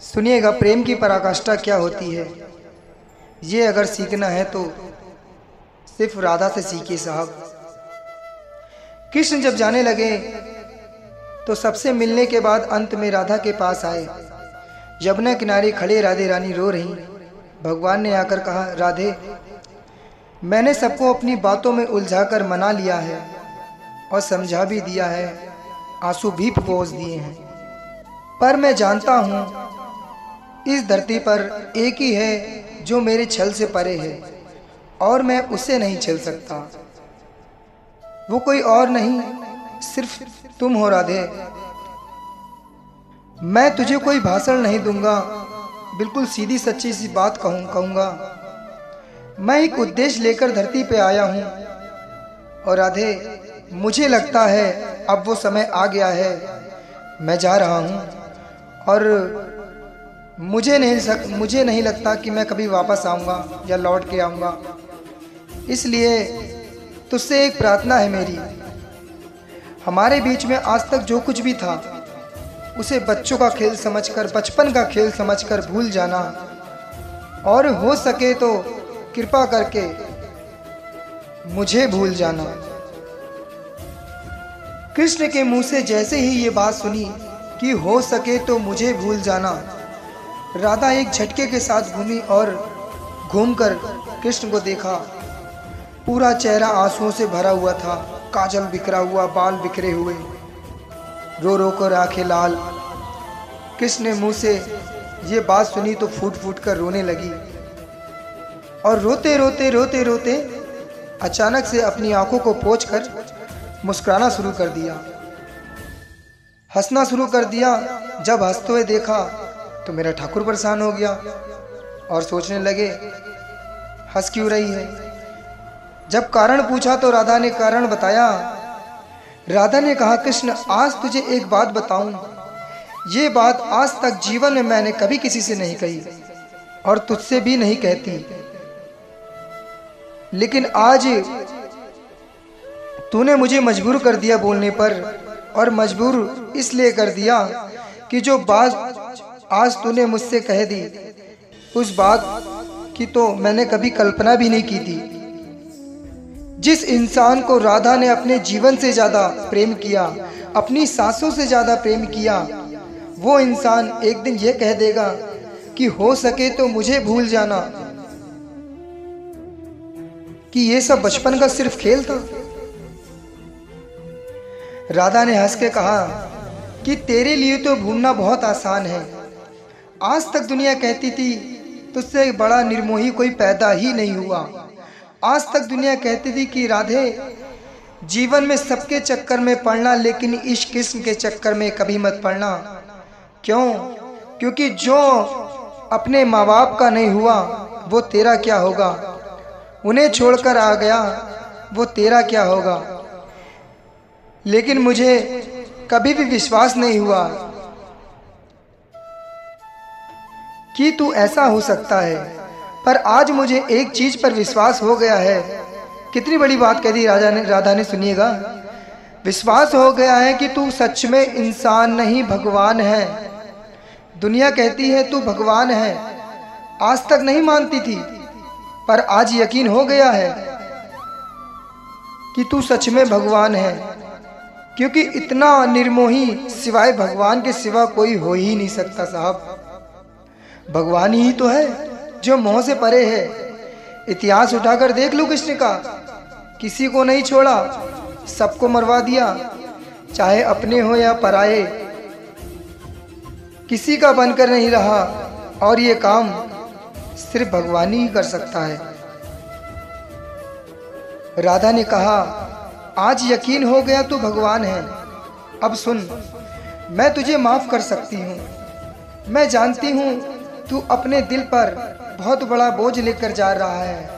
सुनिएगा प्रेम की पराकाष्ठा क्या होती है। ये अगर सीखना है तो सिर्फ राधा से सीखिए साहब। कृष्ण जब जाने लगे तो सबसे मिलने के बाद अंत में राधा के पास आए। यमुना किनारे खड़े राधे रानी रो रही। भगवान ने आकर कहा, राधे, मैंने सबको अपनी बातों में उलझाकर मना लिया है और समझा भी दिया है, आंसू भी पोंछ दिए हैं, पर मैं जानता हूँ इस धरती पर एक ही है जो मेरे छल से परे है और मैं उसे नहीं छल सकता। वो कोई और नहीं, सिर्फ तुम हो राधे। मैं तुझे कोई भाषण नहीं दूंगा, बिल्कुल सीधी सच्ची सी बात कहूँगा। मैं एक उद्देश्य लेकर धरती पे आया हूँ और राधे, मुझे लगता है अब वो समय आ गया है। मैं जा रहा हूँ और मुझे नहीं लगता कि मैं कभी वापस आऊँगा या लौट के आऊँगा। इसलिए तुझसे एक प्रार्थना है मेरी। हमारे बीच में आज तक जो कुछ भी था उसे बच्चों का खेल समझकर, बचपन का खेल समझकर भूल जाना, और हो सके तो कृपा करके मुझे भूल जाना। कृष्ण के मुंह से जैसे ही ये बात सुनी कि हो सके तो मुझे भूल जाना, राधा एक झटके के साथ घूमी और घूमकर कृष्ण को देखा। पूरा चेहरा आंसुओं से भरा हुआ था, काजल बिखरा हुआ, बाल बिखरे हुए, रो रो कर आंखें लाल। कृष्ण ने मुंह से ये बात सुनी तो फूट फूट कर रोने लगी और रोते रोते अचानक से अपनी आंखों को पोंछकर मुस्कुराना शुरू कर दिया, हंसना शुरू कर दिया। जब हंसते हुए देखा तो मेरा ठाकुर परेशान हो गया और सोचने लगे हंस क्यों रही है। जब कारण पूछा तो राधा ने कारण बताया। राधा ने कहा, कृष्ण, आज तुझे एक बात बताऊं, ये बात आज तक जीवन में मैंने कभी किसी से नहीं कही और तुझसे भी नहीं कहती, लेकिन आज तूने मुझे मजबूर कर दिया बोलने पर, और मजबूर इसलिए कर दिया कि जो बात आज तूने मुझसे कह दी उस बात की तो मैंने कभी कल्पना भी नहीं की थी। जिस इंसान को राधा ने अपने जीवन से ज्यादा प्रेम किया, अपनी सांसों से ज्यादा प्रेम किया, वो इंसान एक दिन ये कह देगा कि हो सके तो मुझे भूल जाना, कि ये सब बचपन का सिर्फ खेल था। राधा ने हंस के कहा कि तेरे लिए तो भूलना बहुत आसान है। आज तक दुनिया कहती थी तुझसे बड़ा निर्मोही कोई पैदा ही नहीं हुआ। आज तक दुनिया कहती थी कि राधे, जीवन में सबके चक्कर में पड़ना, लेकिन इश्क कृष्ण के चक्कर में कभी मत पड़ना। क्यों? क्योंकि जो अपने माँ बाप का नहीं हुआ वो तेरा क्या होगा, उन्हें छोड़कर आ गया वो तेरा क्या होगा। लेकिन मुझे कभी भी विश्वास नहीं हुआ कि तू ऐसा हो सकता है, पर आज मुझे एक चीज पर विश्वास हो गया है। कितनी बड़ी बात कह दी राधा ने, सुनिएगा। विश्वास हो गया है कि तू सच में इंसान नहीं भगवान है। दुनिया कहती है तू भगवान है, आज तक नहीं मानती थी, पर आज यकीन हो गया है कि तू सच में भगवान है, क्योंकि इतना निर्मोही सिवाय भगवान के सिवा कोई हो ही नहीं सकता साहब। भगवान ही तो है जो मोह से परे है। इतिहास उठाकर देख लो कृष्ण का, किसी को नहीं छोड़ा, सबको मरवा दिया, चाहे अपने हो या पराये, किसी का बनकर नहीं रहा। और ये काम सिर्फ भगवान ही कर सकता है। राधा ने कहा, आज यकीन हो गया तू भगवान है। अब सुन, मैं तुझे माफ कर सकती हूँ। मैं जानती हूँ तू अपने दिल पर बहुत बड़ा बोझ लेकर जा रहा है,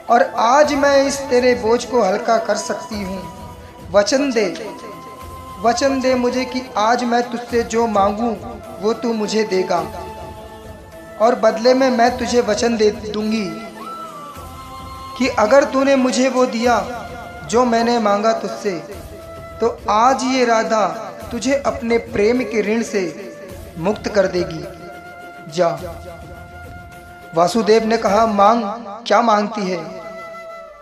और आज मैं इस तेरे बोझ को हल्का कर सकती हूँ। वचन दे मुझे कि आज मैं तुझसे जो मांगूं वो तू मुझे देगा, और बदले में मैं तुझे वचन दे दूंगी कि अगर तूने मुझे वो दिया जो मैंने मांगा तुझसे, तो आज ये राधा तुझे अपने प्रेम के ऋण से मुक्त कर देगी। जा। वासुदेव ने कहा, मांग, क्या मांगती है?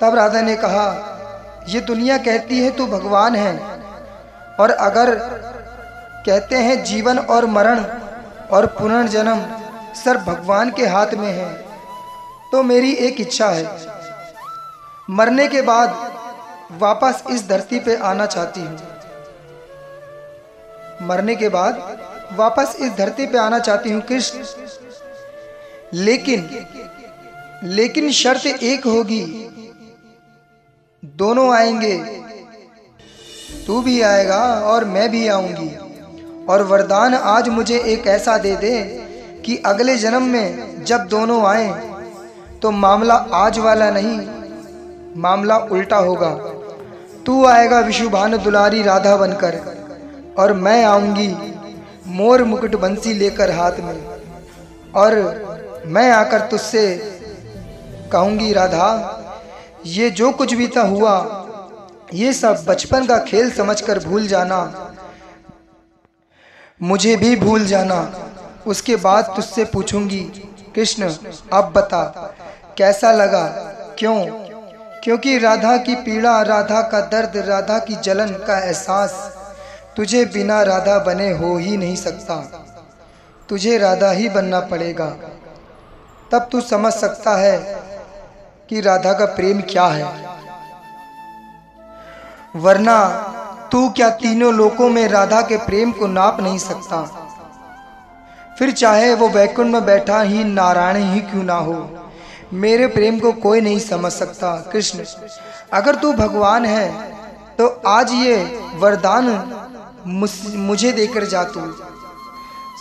तब राधा ने कहा, ये दुनिया कहती है तू भगवान है, और अगर कहते हैं जीवन और मरण और पुनर्जन्म सब भगवान के हाथ में है, तो मेरी एक इच्छा है, मरने के बाद वापस इस धरती पे आना चाहती हूँ। मरने के बाद वापस इस धरती पे आना चाहती हूँ कृष्ण, लेकिन शर्त एक होगी, दोनों आएंगे, तू भी आएगा और मैं भी आऊंगी, और वरदान आज मुझे एक ऐसा दे दे कि अगले जन्म में जब दोनों आए तो मामला आज वाला नहीं, मामला उल्टा होगा। तू आएगा विशुभानु दुलारी राधा बनकर, और मैं आऊंगी मोर मुकुट बंसी लेकर हाथ में, और मैं आकर तुझसे कहूंगी, राधा ये जो कुछ भी था हुआ, ये सब बचपन का खेल समझकर भूल जाना, मुझे भी भूल जाना। उसके बाद तुझसे पूछूंगी, कृष्ण अब बता कैसा लगा, क्यों? क्योंकि राधा की पीड़ा, राधा का दर्द, राधा की जलन का एहसास तुझे बिना राधा बने हो ही नहीं सकता, तुझे राधा ही बनना पड़ेगा, तब तू समझ सकता है कि राधा का प्रेम क्या है। वरना तू क्या तीनों लोकों में राधा के प्रेम को नाप नहीं सकता, फिर चाहे वो वैकुंठ में बैठा ही नारायण ही क्यों ना हो, मेरे प्रेम को कोई नहीं समझ सकता। कृष्ण अगर तू भगवान है तो आज ये वरदान मुझे देकर जा तू।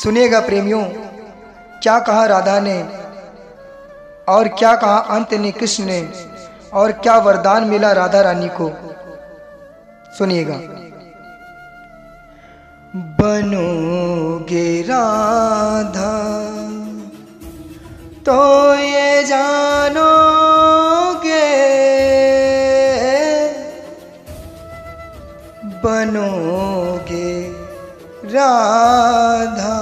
सुनिएगा प्रेमियों, क्या कहा राधा ने और क्या कहा अंत ने कृष्ण ने, और क्या वरदान मिला राधा रानी को, सुनिएगा। बनोगे राधा तो ये जानोगे, बनोगे राधा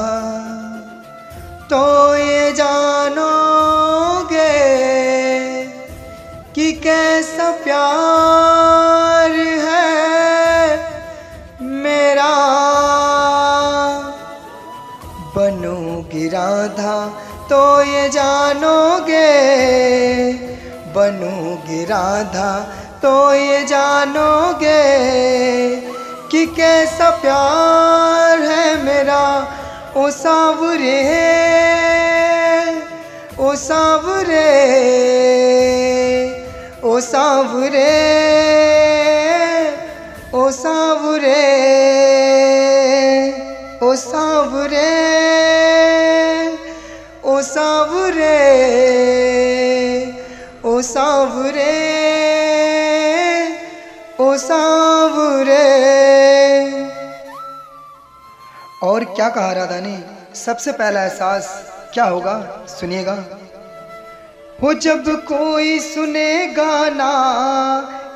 तो ये जानोगे कि कैसा प्यार है मेरा। बनोगे राधा तो ये जानोगे, बनोगे राधा तो ये जानोगे कि कैसा प्यार है मेरा। ओ सांवरे, ओ सांवरे, ओ सांवरे, ओ सांवरे, ओ सांवरे, ओ सांवरे, ओ सांवरे, ओ सांवरे। और क्या कहा राधा ने? सबसे पहला एहसास क्या होगा, सुनिएगा। हो जब कोई सुनेगा ना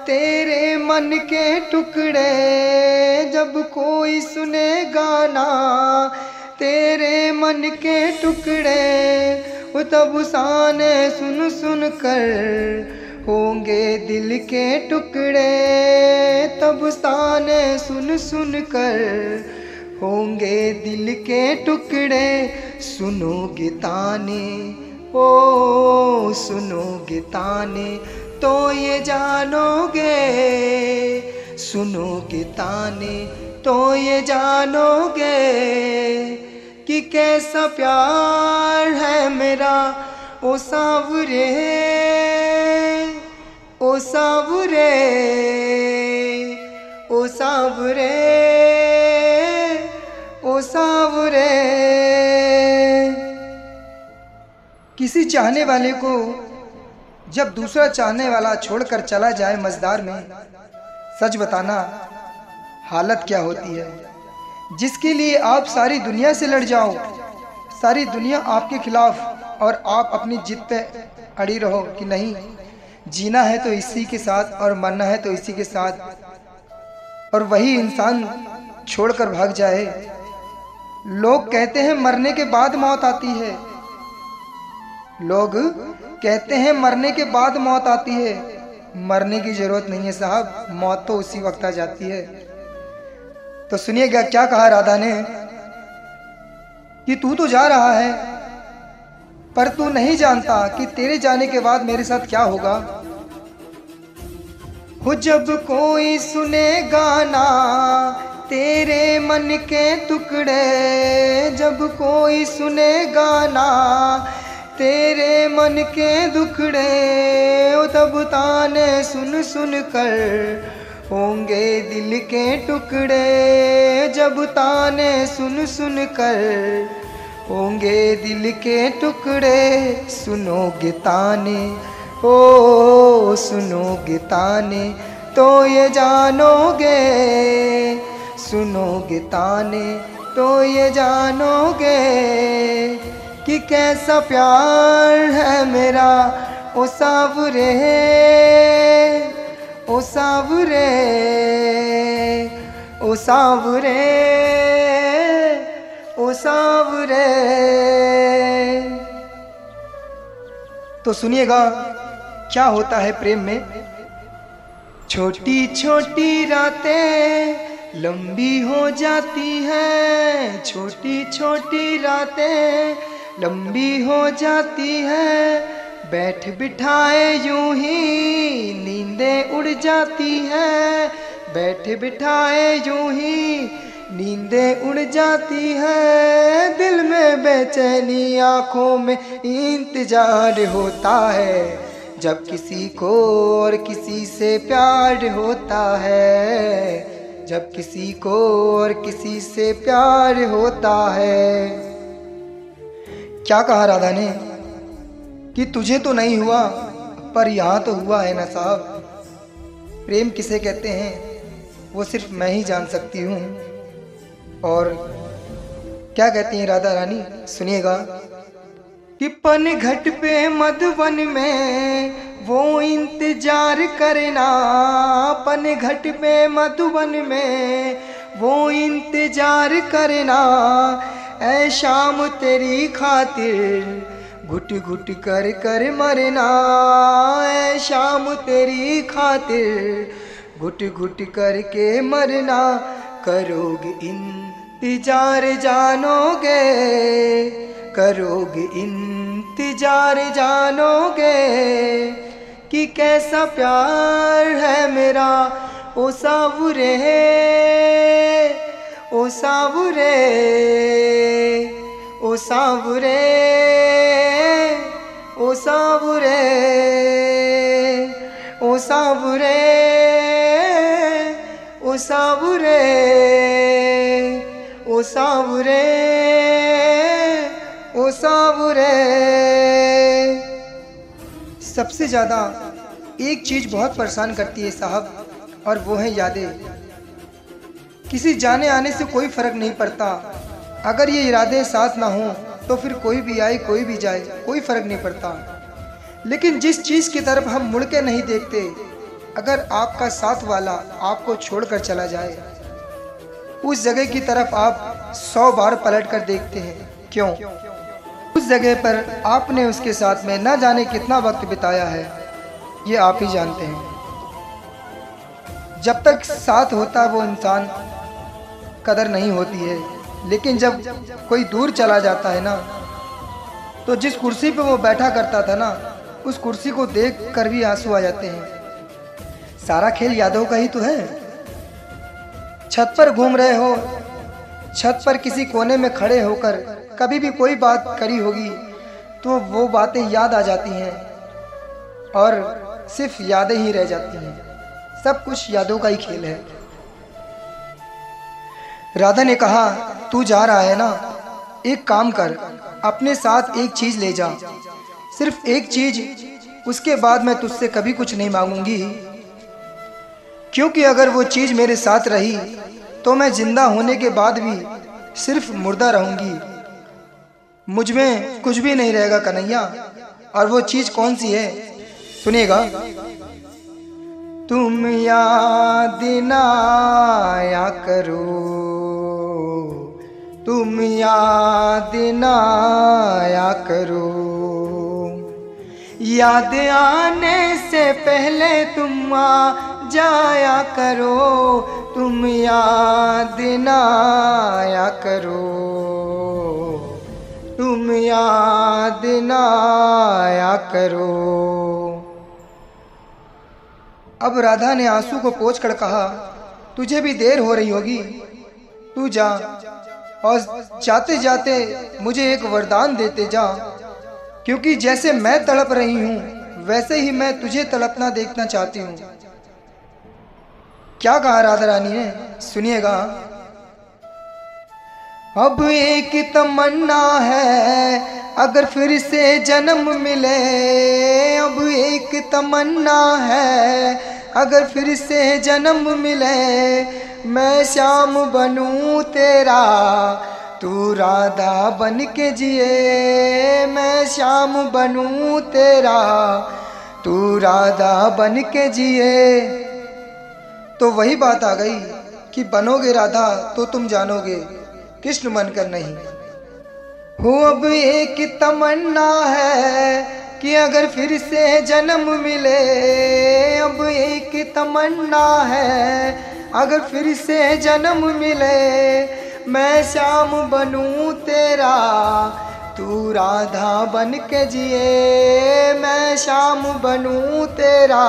तेरे मन के टुकड़े, जब कोई सुनेगा ना तेरे मन के टुकड़े, वो तब साने सुन सुन कर होंगे दिल के टुकड़े, तब साने सुन सुन कर होंगे दिल के टुकड़े। सुनोगे ताने, ओ सुनोगे ताने तो ये जानोगे, सुनोगे ताने तो ये जानोगे कि कैसा प्यार है मेरा। ओ सांवरे, ओ सांवरे, ओ सांवरे, ओ सांवरे। किसी चाहने वाले को जब दूसरा चाहने वाला छोड़कर चला जाए मझधार में, सच बताना हालत क्या होती है। जिसके लिए आप सारी दुनिया से लड़ जाओ, सारी दुनिया आपके खिलाफ, और आप अपनी जिद पे अड़ी रहो कि नहीं, जीना है तो इसी के साथ और मरना है तो इसी के साथ, और वही इंसान छोड़कर भाग जाए। लोग कहते हैं मरने के बाद मौत आती है, लोग कहते हैं मरने के बाद मौत आती है, मरने की जरूरत नहीं है साहब, मौत तो उसी वक्त आ जाती है। तो सुनिएगा क्या कहा राधा ने कि तू तो जा रहा है, पर तू नहीं जानता कि तेरे जाने के बाद मेरे साथ क्या होगा। हो जब कोई सुनेगा ना तेरे मन के टुकड़े, जब कोई सुनेगा ना तेरे मन के दुखड़े, तब ताने सुन सुन कर होंगे दिल के टुकड़े, जब ताने सुन सुन कर होंगे दिल के टुकड़े। सुनोगे ताने ओ सुनोगे ताने तो ये जानोगे, सुनोगे ताने तो ये जानोगे कि कैसा प्यार है मेरा ओ सावरे, ओ सावरे, ओ सावरे, ओ सावरे। तो सुनिएगा क्या होता है प्रेम में। छोटी छोटी रातें लंबी हो जाती है, छोटी छोटी रातें लंबी हो जाती है, बैठ बिठाए यूं ही नींदें उड़ जाती है, बैठ बिठाए यूं ही नींदें उड़ जाती है, दिल में बेचैनी आंखों में इंतजार होता है, जब किसी को और किसी से प्यार होता है, जब किसी को और किसी से प्यार होता है। क्या कहा राधा ने कि तुझे तो नहीं हुआ पर यहाँ तो हुआ है ना साहब। प्रेम किसे कहते हैं वो सिर्फ मैं ही जान सकती हूँ। और क्या कहती हैं राधा रानी, सुनिएगा कि पनघट पे मधुवन में वो इंतजार करना, पनघट पे मधुवन में वो इंतजार करना, ऐ शाम तेरी खातिर घुट घुट कर कर मरना, ऐ शाम तेरी खातिर घुट घुट कर के मरना, करोगे इंतजार जानोगे, करोगे इंतजार जानोगे कि कैसा प्यार है मेरा ओ सावरे, ओ सावरे, ओ सावरे, ओ सावरे, ओ सावरे, ओ सावरे, ओ सावरे, ओ सावरे। सबसे ज़्यादा एक चीज़ बहुत परेशान करती है साहब, और वो है यादें। किसी जाने आने से कोई फ़र्क नहीं पड़ता, अगर ये इरादे साथ ना हों तो फिर कोई भी आए कोई भी जाए कोई फ़र्क नहीं पड़ता। लेकिन जिस चीज़ की तरफ हम मुड़ के नहीं देखते, अगर आपका साथ वाला आपको छोड़कर चला जाए, उस जगह की तरफ आप 100 बार पलट कर देखते हैं। क्यों? उस जगह पर आपने उसके साथ में न जाने कितना वक्त बिताया है, ये आप ही जानते हैं। जब तक साथ होता वो इंसान कदर नहीं होती है, लेकिन जब कोई दूर चला जाता है ना, तो जिस कुर्सी पे वो बैठा करता था ना, उस कुर्सी को देख कर भी आंसू आ जाते हैं। सारा खेल यादों का ही तो है। छत पर घूम रहे हो, छत पर किसी कोने में खड़े होकर कभी भी कोई बात करी होगी तो वो बातें याद आ जाती हैं और सिर्फ यादें ही रह जाती हैं। सब कुछ यादों का ही खेल है। राधा ने कहा तू जा रहा है ना, एक काम कर, अपने साथ एक चीज ले जा, सिर्फ एक चीज, उसके बाद मैं तुझसे कभी कुछ नहीं मांगूंगी, क्योंकि अगर वो चीज मेरे साथ रही तो मैं जिंदा होने के बाद भी सिर्फ मुर्दा रहूंगी, मुझ में कुछ भी नहीं रहेगा कन्हैया। और वो चीज कौन सी है, सुनिएगा। तुम याद ना आया करो, तुम याद ना आया करो, याद आने से पहले तुम आ जाया करो, तुम याद ना आया करो, तुम याद ना आया करो। अब राधा ने आंसू को पोंछ कर कहा, तुझे भी देर हो रही होगी, तू जा और जाते जाते मुझे एक वरदान देते जा, क्योंकि जैसे मैं तड़प रही हूं वैसे ही मैं तुझे तड़पना देखना चाहती हूं। क्या कहा राधा रानी ने, सुनिएगा। अब एक तमन्ना है अगर फिर से जन्म मिले, अब एक तमन्ना है अगर फिर से जन्म मिले, मैं श्याम बनूं तेरा तू राधा बन के जिए, मैं श्याम बनूं तेरा तू राधा बन के जिए। तो वही बात आ गई कि बनोगे राधा तो तुम जानोगे, कृष्ण बनकर नहीं। हो अब एक तमन्ना है कि अगर फिर से जन्म मिले, अब एक तमन्ना है अगर फिर से जन्म मिले, मैं श्याम बनूं तेरा तू राधा बन के जिए, मैं श्याम बनूं तेरा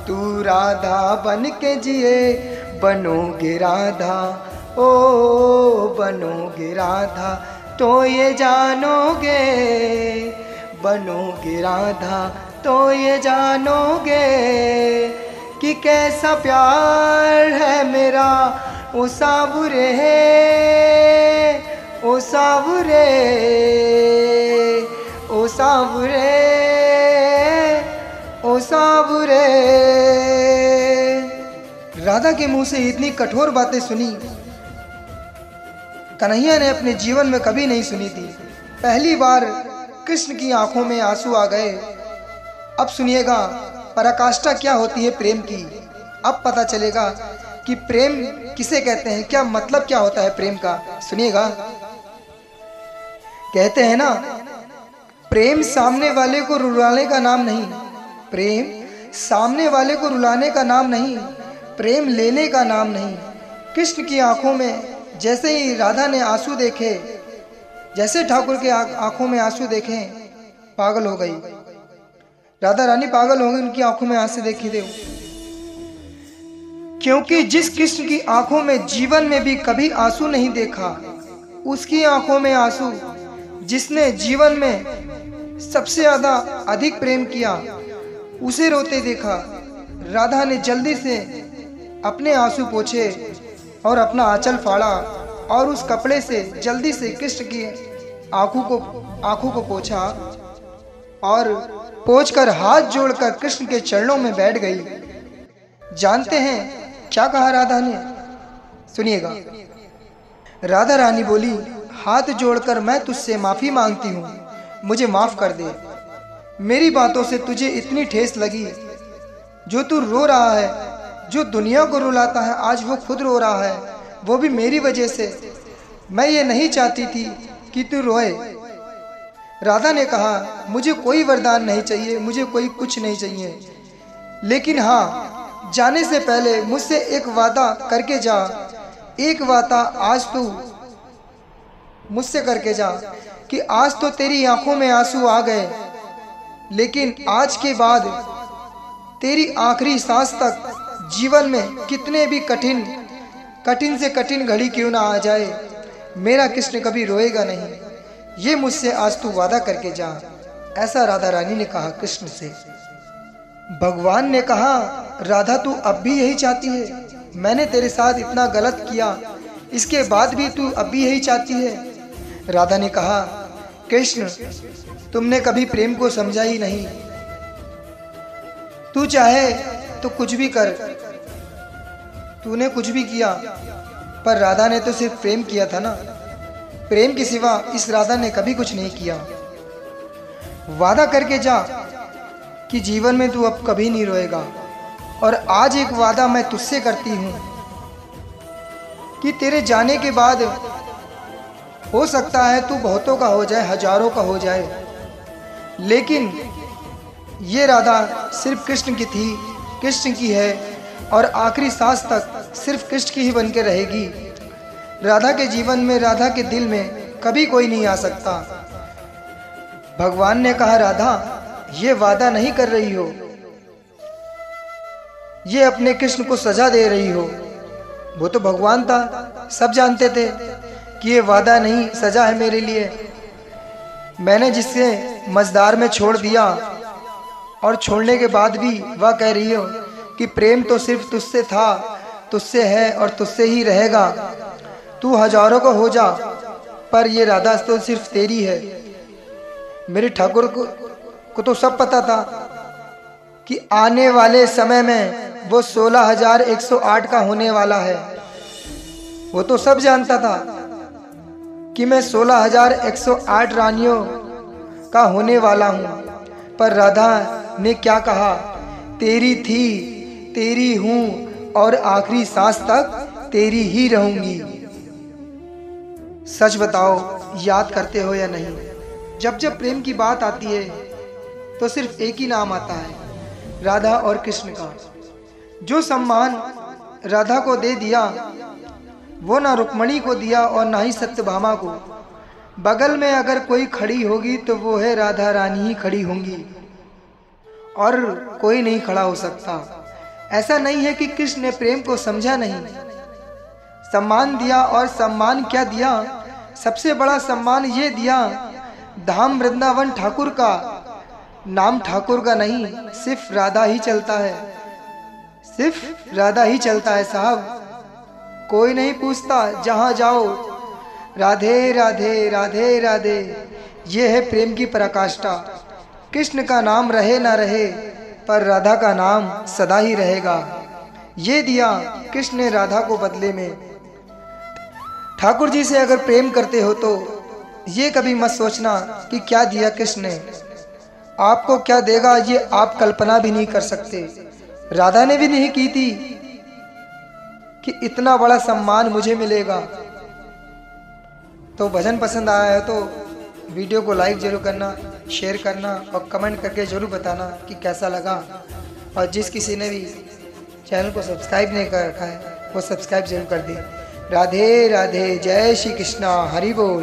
तू राधा बन के जिए। बनोगे राधा ओ बनोगे राधा तो ये जानोगे, बनोगे राधा तो ये जानोगे कि कैसा प्यार है मेरा ओ सावरे, ओ सावरे, ओ सावरे, ओ सावरे। राधा के मुंह से इतनी कठोर बातें सुनी कन्हैया ने अपने जीवन में कभी नहीं सुनी थी। पहली बार कृष्ण की आंखों में आंसू आ गए। अब सुनिएगा पराकाष्ठा क्या होती है प्रेम की। अब पता चलेगा कि प्रेम किसे कहते हैं, क्या मतलब क्या होता है प्रेम का। सुनिएगा, कहते हैं ना, प्रेम सामने वाले को रुलाने का नाम नहीं, प्रेम सामने वाले को रुलाने का नाम नहीं, प्रेम लेने का नाम नहीं। कृष्ण की आंखों में जैसे ही राधा ने आंसू देखे, जैसे ठाकुर के आंखों में आंसू देखे, पागल हो गई राधा रानी, पागल हो गई उनकी आंखों में आंसू देखी थे। क्योंकि जिस कृष्ण की आंखों में जीवन में भी कभी आंसू नहीं देखा, उसकी आंखों में आंसू, जिसने जीवन में सबसे ज्यादा अधिक प्रेम किया उसे रोते देखा। राधा ने जल्दी से अपने आंसू पोंछे और अपना आंचल फाड़ा और उस कपड़े से जल्दी से कृष्ण की आंखों को पोंछा और पोंछकर हाथ जोड़कर कृष्ण के चरणों में बैठ गई। जानते हैं क्या कहा राधा ने, सुनिएगा। राधा रानी बोली, हाथ जोड़कर मैं तुझसे माफी मांगती हूँ, मुझे माफ कर दे। मेरी बातों से तुझे इतनी ठेस लगी, जो तू रो रहा है, जो दुनिया को रुलाता है, आज वो खुद रो रहा है, वो भी मेरी वजह से। मैं ये नहीं चाहती थी कि तू रोए। राधा ने कहा, मुझे कोई वरदान नहीं चाहिए, मुझे कोई कुछ नहीं चाहिए, लेकिन हाँ, जाने से पहले मुझसे एक वादा करके जा। एक वादा आज तू मुझसे करके जा कि आज तो तेरी आंखों में आंसू आ गए, लेकिन आज के बाद तेरी आखिरी सांस तक जीवन में कितने भी कठिन से कठिन घड़ी क्यों ना आ जाए, मेरा कृष्ण कभी रोएगा नहीं। ये मुझसे आज तू वादा करके जा। ऐसा राधा रानी ने कहा कृष्ण से। भगवान ने कहा, राधा तू अब भी यही चाहती है? मैंने तेरे साथ इतना गलत किया, इसके बाद भी तू अब भी यही चाहती है? राधा ने कहा, कृष्ण तुमने कभी प्रेम को समझा ही नहीं। तू चाहे तो कुछ भी कर, तूने कुछ भी किया, पर राधा ने तो सिर्फ प्रेम किया था ना। प्रेम के सिवा इस राधा ने कभी कुछ नहीं किया। वादा करके जा कि जीवन में तू अब कभी नहीं रोएगा। और आज एक वादा मैं तुझसे करती हूँ कि तेरे जाने के बाद हो सकता है तू बहुतों का हो जाए, हजारों का हो जाए, लेकिन ये राधा सिर्फ कृष्ण की थी, कृष्ण की है और आखिरी सांस तक सिर्फ कृष्ण की ही बन के रहेगी। राधा के जीवन में, राधा के दिल में कभी कोई नहीं आ सकता। भगवान ने कहा, राधा ये वादा नहीं कर रही हो, ये अपने कृष्ण को सजा दे रही हो। वो तो भगवान था, सब जानते थे कि ये वादा नहीं, सजा है मेरे लिए। मैंने जिससे मझधार में छोड़ दिया और छोड़ने के बाद भी वह कह रही हो कि प्रेम तो सिर्फ तुझसे था, तुझसे है और तुझसे ही रहेगा। तू हजारों को हो जा, पर ये राधा तो सिर्फ तेरी है। मेरे ठाकुर को तो सब पता था कि आने वाले समय में वो 16,108 का होने वाला है। वो तो सब जानता था कि मैं 16,108 रानियों का होने वाला हूँ। पर राधा ने क्या कहा, तेरी थी, तेरी हूँ और आखिरी सांस तक तेरी ही रहूंगी। सच बताओ, याद करते हो या नहीं? जब जब प्रेम की बात आती है तो सिर्फ एक ही नाम आता है, राधा और कृष्ण का। जो सम्मान राधा को दे दिया वो ना रुक्मणी को दिया और ना ही सत्यभामा को। बगल में अगर कोई खड़ी होगी तो वो है राधा रानी ही खड़ी होंगी और कोई नहीं खड़ा हो सकता। ऐसा नहीं है कि कृष्ण ने प्रेम को समझा नहीं, सम्मान दिया। और सम्मान क्या दिया? सबसे बड़ा सम्मान ये दिया, धाम वृंदावन ठाकुर का नाम ठाकुर का नहीं, सिर्फ राधा ही चलता है, सिर्फ राधा ही चलता है साहब। कोई नहीं पूछता, जहां जाओ राधे राधे राधे राधे। ये है प्रेम की पराकाष्ठा। कृष्ण का नाम रहे ना रहे, पर राधा का नाम सदा ही रहेगा। ये दिया कृष्ण ने राधा को बदले में। ठाकुर जी से अगर प्रेम करते हो तो ये कभी मत सोचना कि क्या दिया कृष्ण ने, आपको क्या देगा ये आप कल्पना भी नहीं कर सकते। राधा ने भी नहीं की थी कि इतना बड़ा सम्मान मुझे मिलेगा। तो भजन पसंद आया है तो वीडियो को लाइक जरूर करना, शेयर करना और कमेंट करके जरूर बताना कि कैसा लगा। और जिस किसी ने भी चैनल को सब्सक्राइब नहीं कर रखा है वो सब्सक्राइब जरूर कर दे। राधे राधे, जय श्री कृष्णा, हरि बोल।